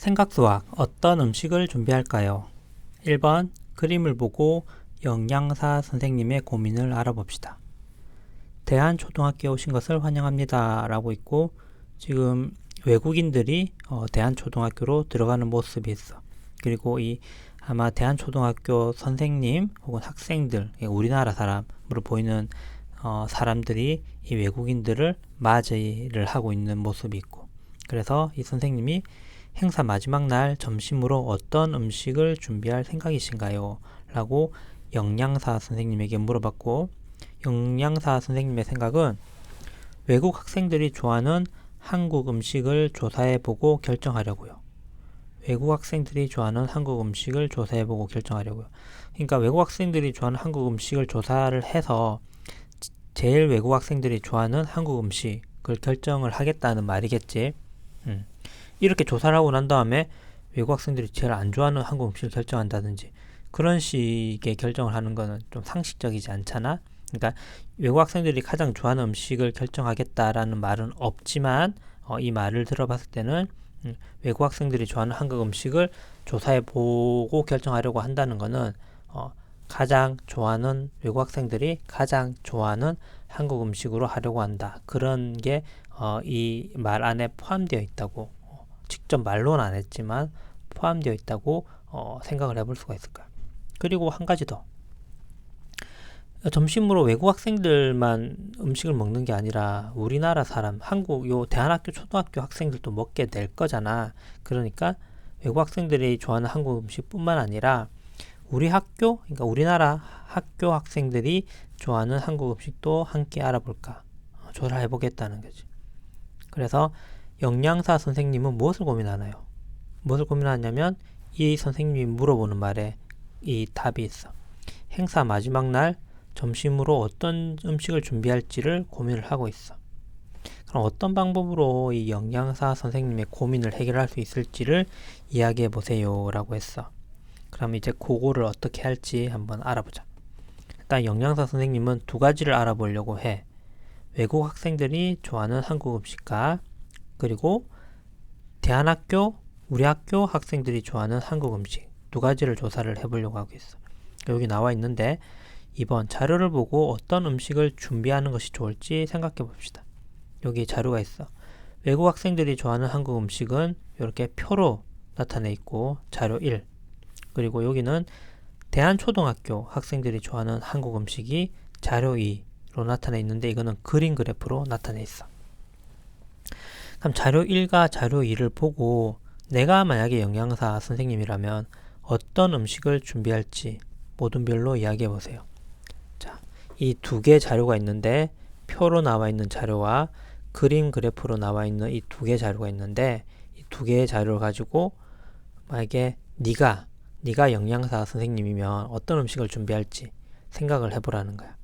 생각수학 어떤 음식을 준비할까요? 1번 그림을 보고 영양사 선생님의 고민을 알아봅시다. 대한초등학교에 오신 것을 환영합니다 라고 있고, 지금 외국인들이 대한초등학교로 들어가는 모습이 있어. 그리고 아마 대한초등학교 선생님 혹은 학생들, 우리나라 사람으로 보이는 사람들이 이 외국인들을 맞이를 하고 있는 모습이 있고, 그래서 이 선생님이 행사 마지막 날 점심으로 어떤 음식을 준비할 생각이신가요? 라고 영양사 선생님에게 물어봤고, 영양사 선생님의 생각은 외국 학생들이 좋아하는 한국 음식을 조사해보고 결정하려고요. 외국 학생들이 좋아하는 한국 음식을 조사해보고 결정하려고요. 그러니까 외국 학생들이 좋아하는 한국 음식을 조사를 해서 제일 외국 학생들이 좋아하는 한국 음식을 결정을 하겠다는 말이겠지. 이렇게 조사를 하고 난 다음에 외국 학생들이 제일 안 좋아하는 한국 음식을 결정한다든지 그런 식의 결정을 하는 거는 좀 상식적이지 않잖아. 그러니까 외국 학생들이 가장 좋아하는 음식을 결정하겠다라는 말은 없지만 이 말을 들어봤을 때는 외국 학생들이 좋아하는 한국 음식을 조사해보고 결정하려고 한다는 거는 가장 좋아하는 외국 학생들이 가장 좋아하는 한국 음식으로 하려고 한다. 그런 게 이 말 안에 포함되어 있다고, 직접 말로는 안 했지만 포함되어 있다고 생각을 해볼 수가 있을 거야. 그리고 한 가지 더. 점심으로 외국 학생들만 음식을 먹는 게 아니라 우리나라 사람, 한국 대한학교 초등학교 학생들도 먹게 될 거잖아. 그러니까 외국 학생들이 좋아하는 한국 음식뿐만 아니라 우리 학교, 그러니까 우리나라 학교 학생들이 좋아하는 한국 음식도 함께 알아볼까, 조사를 해보겠다는 거지. 그래서 영양사 선생님은 무엇을 고민하나요? 무엇을 고민하냐면 이 선생님이 물어보는 말에 이 답이 있어. 행사 마지막 날 점심으로 어떤 음식을 준비할지를 고민을 하고 있어. 그럼 어떤 방법으로 이 영양사 선생님의 고민을 해결할 수 있을지를 이야기해 보세요 라고 했어. 그럼 이제 그거를 어떻게 할지 한번 알아보자. 일단 영양사 선생님은 두 가지를 알아보려고 해. 외국 학생들이 좋아하는 한국 음식과 그리고 대한학교, 우리 학교 학생들이 좋아하는 한국 음식 두 가지를 조사를 해보려고 하고 있어. 여기 나와 있는데 2번 자료를 보고 어떤 음식을 준비하는 것이 좋을지 생각해 봅시다. 여기 자료가 있어. 외국 학생들이 좋아하는 한국 음식은 이렇게 표로 나타내 있고 자료 1. 그리고 여기는 대한초등학교 학생들이 좋아하는 한국 음식이 자료 2로 나타내 있는데 이거는 그림 그래프로 나타내 있어. 그럼 자료 1과 자료 2를 보고 내가 만약에 영양사 선생님이라면 어떤 음식을 준비할지 모든별로 이야기해 보세요. 자, 이 두 개 자료가 있는데 표로 나와 있는 자료와 그림 그래프로 나와 있는 이 두 개 자료가 있는데 이 두 개의 자료를 가지고 만약에 네가 영양사 선생님이면 어떤 음식을 준비할지 생각을 해보라는 거야.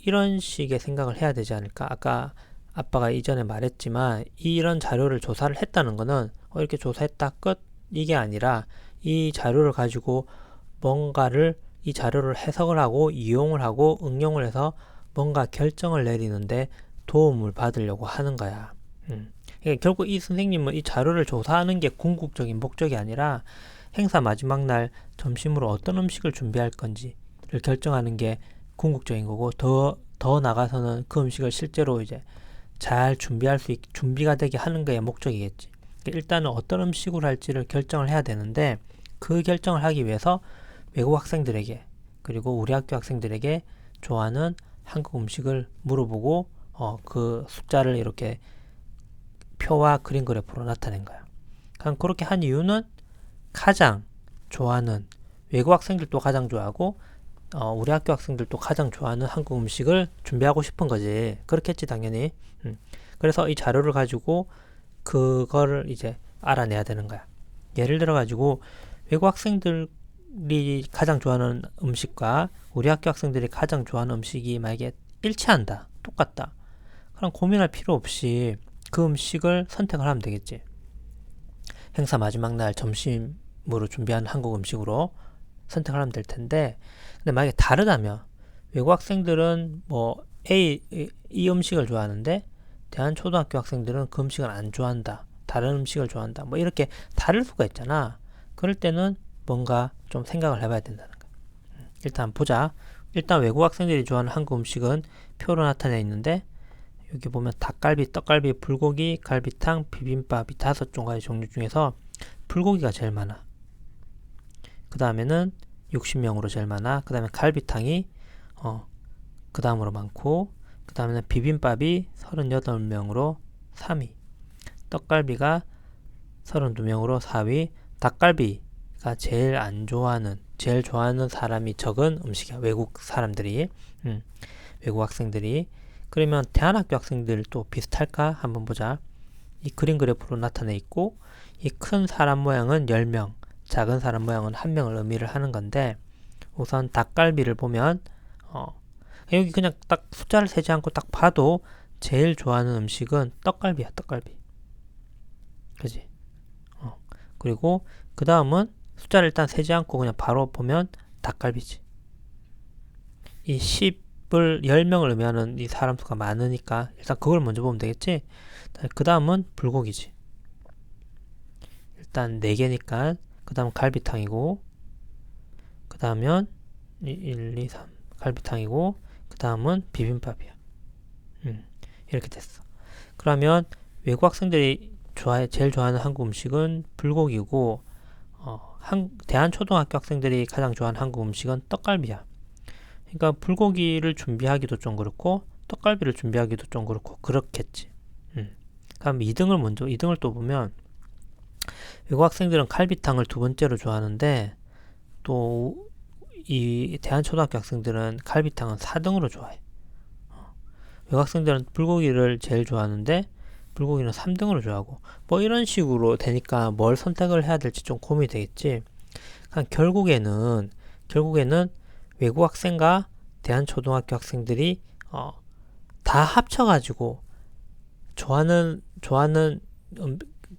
이런 식의 생각을 해야 되지 않을까? 아까 아빠가 이전에 말했지만 이런 자료를 조사를 했다는 거는 이렇게 조사했다 끝 이게 아니라 이 자료를 가지고 뭔가를 이 자료를 해석을 하고 이용을 하고 응용을 해서 뭔가 결정을 내리는데 도움을 받으려고 하는 거야. 그러니까 결국 이 선생님은 이 자료를 조사하는 게 궁극적인 목적이 아니라 행사 마지막 날 점심으로 어떤 음식을 준비할 건지를 결정하는 게 궁극적인 거고, 더 나가서는 그 음식을 실제로 이제 잘 준비가 되게 하는 게 목적이겠지. 그러니까 일단은 어떤 음식으로 할지를 결정을 해야 되는데 그 결정을 하기 위해서 외국 학생들에게 그리고 우리 학교 학생들에게 좋아하는 한국 음식을 물어보고 그 숫자를 이렇게 표와 그림 그래프로 나타낸 거야. 그럼 그렇게 한 이유는 가장 좋아하는 외국 학생들도 가장 좋아하고 우리 학교 학생들도 가장 좋아하는 한국 음식을 준비하고 싶은 거지. 그렇겠지 당연히. 그래서 이 자료를 가지고 그거를 이제 알아내야 되는 거야. 예를 들어 가지고 외국 학생들이 가장 좋아하는 음식과 우리 학교 학생들이 가장 좋아하는 음식이 만약에 일치한다, 똑같다, 그럼 고민할 필요 없이 그 음식을 선택을 하면 되겠지. 행사 마지막 날 점심으로 준비한 한국 음식으로 선택을 하면 될 텐데, 근데 만약에 다르다면 외국 학생들은 이 음식을 좋아하는데 대한초등학교 학생들은 그 음식을 안 좋아한다. 다른 음식을 좋아한다. 뭐 이렇게 다를 수가 있잖아. 그럴 때는 뭔가 좀 생각을 해봐야 된다는 거야. 일단 보자. 일단 외국 학생들이 좋아하는 한국 음식은 표로 나타내 있는데 여기 보면 닭갈비, 떡갈비, 불고기, 갈비탕, 비빔밥 이 5가지 종류 중에서 불고기가 제일 많아. 그 다음에는 60명으로 제일 많아. 그 다음에 갈비탕이 그 다음으로 많고, 그 다음에는 비빔밥이 38명으로 3위, 떡갈비가 32명으로 4위, 닭갈비가 제일 좋아하는 사람이 적은 음식이야. 외국 사람들이, 외국 학생들이. 그러면 대한학교 학생들도 비슷할까? 한번 보자. 이 그림 그래프로 나타내 있고, 이 큰 사람 모양은 10명, 작은 사람 모양은 1명을 의미를 하는 건데, 우선 닭갈비를 보면 여기 그냥 딱 숫자를 세지 않고 딱 봐도 제일 좋아하는 음식은 떡갈비야. 떡갈비. 그지? 그리고 그 다음은 숫자를 일단 세지 않고 그냥 바로 보면 닭갈비지. 이 10을 10명을 의미하는 이 사람 수가 많으니까 일단 그걸 먼저 보면 되겠지? 그 다음은 불고기지. 일단 4개니까 그 다음은 갈비탕이고, 그 다음은 1, 2, 3 갈비탕이고, 그 다음은 비빔밥이야. 이렇게 됐어. 그러면 외국 학생들이 제일 좋아하는 한국 음식은 불고기고, 대한초등학교 학생들이 가장 좋아하는 한국 음식은 떡갈비야. 그러니까 불고기를 준비하기도 좀 그렇고 떡갈비를 준비하기도 좀 그렇고 그렇겠지. 그럼 2등을 또 보면 외국 학생들은 갈비탕을 2번째로 좋아하는데 또 이 대한초등학교 학생들은 갈비탕은 4등으로 좋아해. 외국 학생들은 불고기를 제일 좋아하는데 불고기는 3등으로 좋아하고 뭐 이런 식으로 되니까 뭘 선택을 해야 될지 좀 고민이 되겠지. 결국에는 외국 학생과 대한초등학교 학생들이 다 합쳐가지고 좋아하는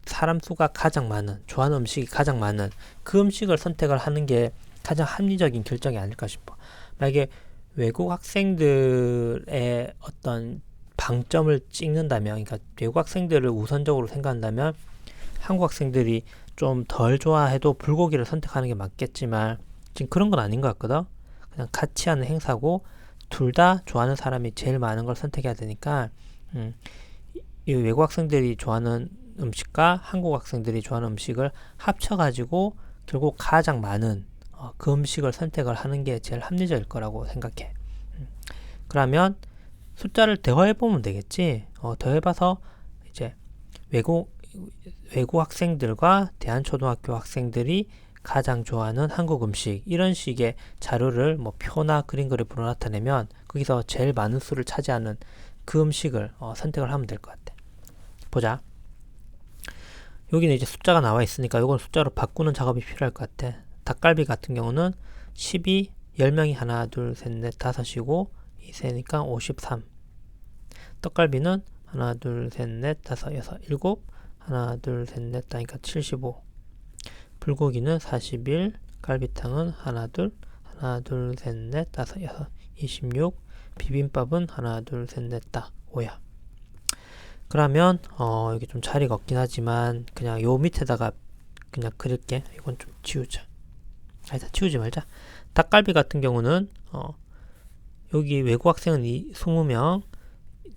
사람 수가 가장 많은, 좋아하는 음식이 가장 많은 그 음식을 선택을 하는 게 가장 합리적인 결정이 아닐까 싶어. 만약에 외국 학생들의 어떤 방점을 찍는다면, 그러니까 외국 학생들을 우선적으로 생각한다면 한국 학생들이 좀 덜 좋아해도 불고기를 선택하는 게 맞겠지만 지금 그런 건 아닌 것 같거든. 그냥 같이 하는 행사고 둘 다 좋아하는 사람이 제일 많은 걸 선택해야 되니까 이 외국 학생들이 좋아하는 음식과 한국 학생들이 좋아하는 음식을 합쳐가지고 결국 가장 많은 그 음식을 선택을 하는 게 제일 합리적일 거라고 생각해. 그러면 숫자를 더해보면 되겠지. 더해봐서 이제 외국 학생들과 대한초등학교 학생들이 가장 좋아하는 한국 음식 이런 식의 자료를 뭐 표나 그림 그래프로 나타내면 거기서 제일 많은 수를 차지하는 그 음식을 선택을 하면 될 것 같아. 보자. 여기는 이제 숫자가 나와 있으니까 이건 숫자로 바꾸는 작업이 필요할 것 같아. 닭갈비 같은 경우는 12, 10명이 하나, 둘, 셋, 넷, 다섯이고 2세니까 53. 떡갈비는 하나, 둘, 셋, 넷, 다섯, 여섯, 일곱. 하나, 둘, 셋, 넷, 다니까 75. 불고기는 41. 갈비탕은 하나, 둘, 셋, 넷, 다섯, 여섯, 26. 비빔밥은 하나, 둘, 셋, 넷, 다 5야. 그러면 여기 좀 자리가 없긴 하지만 그냥 요 밑에다가 그냥 그릴게. 이건 좀 지우자. 일단 지우지 말자. 닭갈비 같은 경우는 여기 외국 학생은 20명,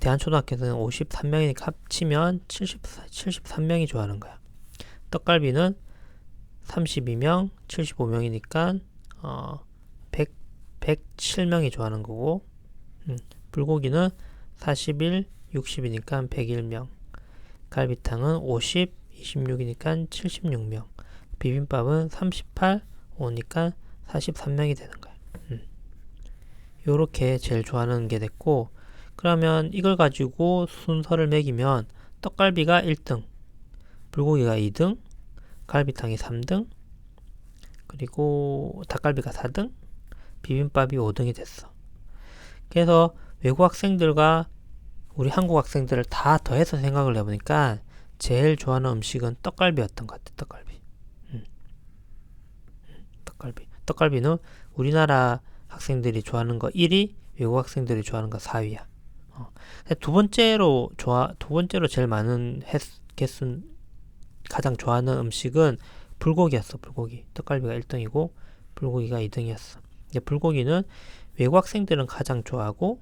대한초등학교에서는 53명이니까 합치면 73명이 좋아하는 거야. 떡갈비는 32명, 75명이니까 107명이 좋아하는 거고, 불고기는 41, 60이니까 101명, 갈비탕은 50, 26이니까 76명, 비빔밥은 38, 5니까 43명이 되는 거야. 요렇게 제일 좋아하는 게 됐고, 그러면 이걸 가지고 순서를 매기면 떡갈비가 1등, 불고기가 2등, 갈비탕이 3등, 그리고 닭갈비가 4등, 비빔밥이 5등이 됐어. 그래서 외국 학생들과 우리 한국 학생들을 다 더해서 생각을 해보니까 제일 좋아하는 음식은 떡갈비였던 것 같아. 떡갈비는 우리나라 학생들이 좋아하는 거 1위, 외국 학생들이 좋아하는 거 4위야. 두 번째로 제일 많은 개수는 가장 좋아하는 음식은 불고기였어. 불고기. 떡갈비가 1등이고 불고기가 2등이었어. 불고기는 외국 학생들은 가장 좋아하고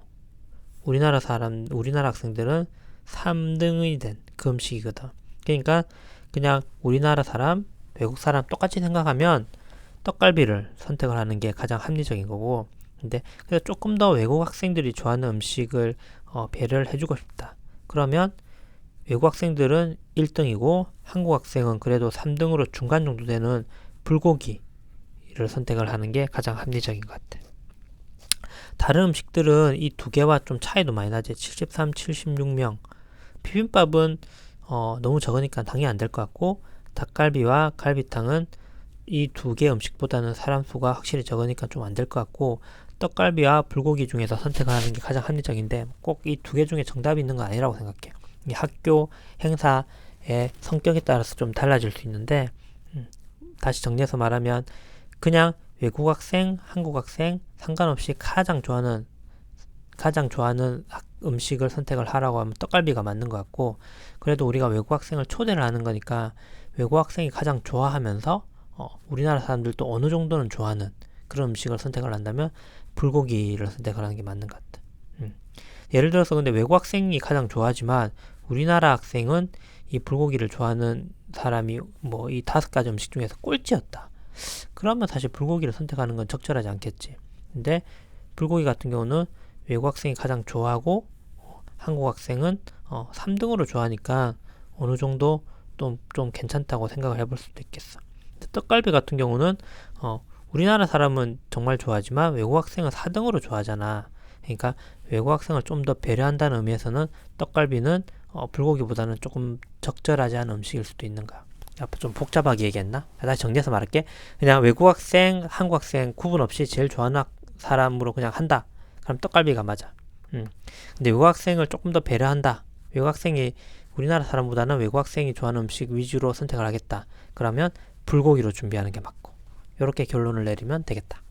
우리나라 학생들은 3등이 된 그 음식이거든. 그러니까 그냥 우리나라 사람, 외국 사람 똑같이 생각하면 떡갈비를 선택을 하는 게 가장 합리적인 거고, 근데 그래서 조금 더 외국 학생들이 좋아하는 음식을 배려를 해주고 싶다. 그러면 외국 학생들은 1등이고 한국 학생은 그래도 3등으로 중간 정도 되는 불고기를 선택을 하는 게 가장 합리적인 것 같아. 다른 음식들은 이 두 개와 좀 차이도 많이 나지. 73, 76명. 비빔밥은 너무 적으니까 당연히 안 될 것 같고, 닭갈비와 갈비탕은 이 두 개 음식보다는 사람 수가 확실히 적으니까 좀 안 될 것 같고, 떡갈비와 불고기 중에서 선택을 하는 게 가장 합리적인데, 꼭 이 두 개 중에 정답이 있는 건 아니라고 생각해. 이 학교 행사의 성격에 따라서 좀 달라질 수 있는데, 다시 정리해서 말하면 그냥 외국 학생, 한국 학생 상관없이 가장 좋아하는 음식을 선택을 하라고 하면 떡갈비가 맞는 것 같고, 그래도 우리가 외국 학생을 초대를 하는 거니까 외국 학생이 가장 좋아하면서 우리나라 사람들도 어느 정도는 좋아하는 그런 음식을 선택을 한다면 불고기를 선택을 하는 게 맞는 것 같아. 예를 들어서 근데 외국 학생이 가장 좋아하지만 우리나라 학생은 이 불고기를 좋아하는 사람이 뭐 이 5가지 음식 중에서 꼴찌였다. 그러면 사실 불고기를 선택하는 건 적절하지 않겠지. 근데 불고기 같은 경우는 외국 학생이 가장 좋아하고 한국 학생은 3등으로 좋아하니까 어느 정도 좀 괜찮다고 생각을 해볼 수도 있겠어. 떡갈비 같은 경우는 우리나라 사람은 정말 좋아하지만 외국 학생은 4등으로 좋아하잖아. 그러니까 외국 학생을 좀 더 배려한다는 의미에서는 떡갈비는 불고기보다는 조금 적절하지 않은 음식일 수도 있는 거야. 앞에 좀 복잡하게 얘기했나? 다시 정리해서 말할게. 그냥 외국 학생, 한국 학생 구분 없이 제일 좋아하는 사람으로 그냥 한다. 그럼 떡갈비가 맞아. 근데 외국 학생을 조금 더 배려한다. 외국 학생이 우리나라 사람보다는 외국 학생이 좋아하는 음식 위주로 선택을 하겠다. 그러면 불고기로 준비하는 게 맞고. 이렇게 결론을 내리면 되겠다.